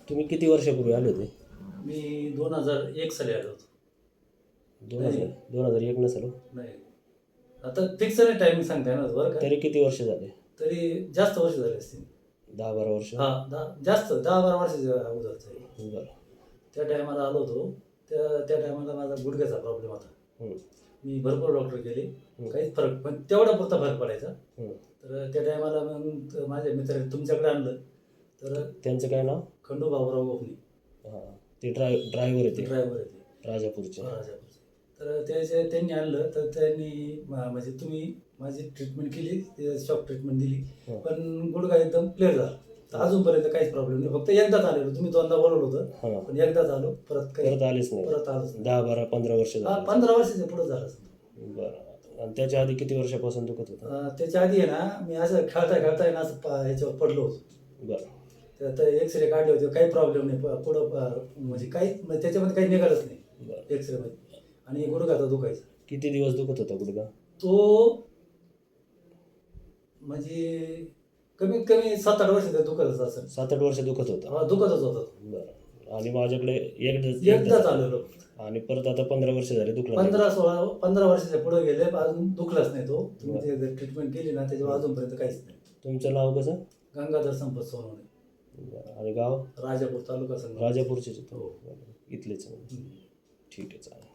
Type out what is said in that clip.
तुम्ही किती वर्षापूर्वी आले होते? मी 2001 साली आलो होतो. 2001 नसेल हो. नाही, आता फिक्स नाही टायमिंग सांगता येणार बरं का. तरी किती वर्ष झाले? तरी जास्त वर्ष झाले असतील. 10-12 वर्ष? जास्त 10-12 वर्षाच्या अगोदरचं आहे. बरं. त्या टायमाला आलो होतो. त्या टायमाला माझा गुडघ्याचा प्रॉब्लेम होता. मी भरपूर डॉक्टर गेले, काहीच फरक, पण तेवढा पुरता फरक पडायचा. तर त्या टायमाला मग माझे मित्र तुमच्याकडे आणलं. तर त्यांचं काय नाव? खंडू बाबूराव गोपनी. हां, ते ड्रायव्हर येते ड्रायव्हर आहे ते राजापूरचे. तर त्यांनी आणलं. तर त्यांनी म्हणजे तुम्ही माझी ट्रीटमेंट केली, शॉक ट्रीटमेंट दिली, पण गुडघा एकदम क्लिअर झाला. तर अजूनपर्यंत काहीच प्रॉब्लेम नाही. फक्त एकदाच आलेलो, तुम्ही दोनदा बोलवलं होतं, पण एकदाच आलो, परत आलेच नाही. परत आलोच नाही. 10-12-15 वर्ष झाली. 15 वर्षाच्या पुढे झालं. बरं. आणि त्याच्या आधी किती वर्षापासून दुखत होतं? त्याच्या आधी आहे ना, मी असं खेळता ना असं ह्याच्यावर पडलो होतो. बरं. तर एक्सरे काढले होते, काही प्रॉब्लेम नाही. पुढं म्हणजे काही त्याच्यामध्ये काही निघालच नाही एक्सरेमध्ये. आणि गुडघा तर दुखायचा. किती दिवस दुखत होता गुडघा? तो म्हणजे कमीत कमी 7-8 वर्ष दुखतच असेल. 7-8 वर्ष दुखत होता? दुखतच होतं. बरं. आणि माझ्याकडे एकदाच आलेलो. आणि परत आता 15 वर्ष झाले दुखला? 15 वर्षाच्या पुढे गेले, अजून दुखलाच नाही तो. तुम्ही ते ट्रीटमेंट केली ना, त्याच्यावर अजूनपर्यंत काहीच नाही. तुमचं नाव कसं? गंगाधर संपत सोनवणे. आणि गाव? राजापूर, तालुका संगम. राजापूरचेच? हो, इथलेच. ठीक आहे, चालेल.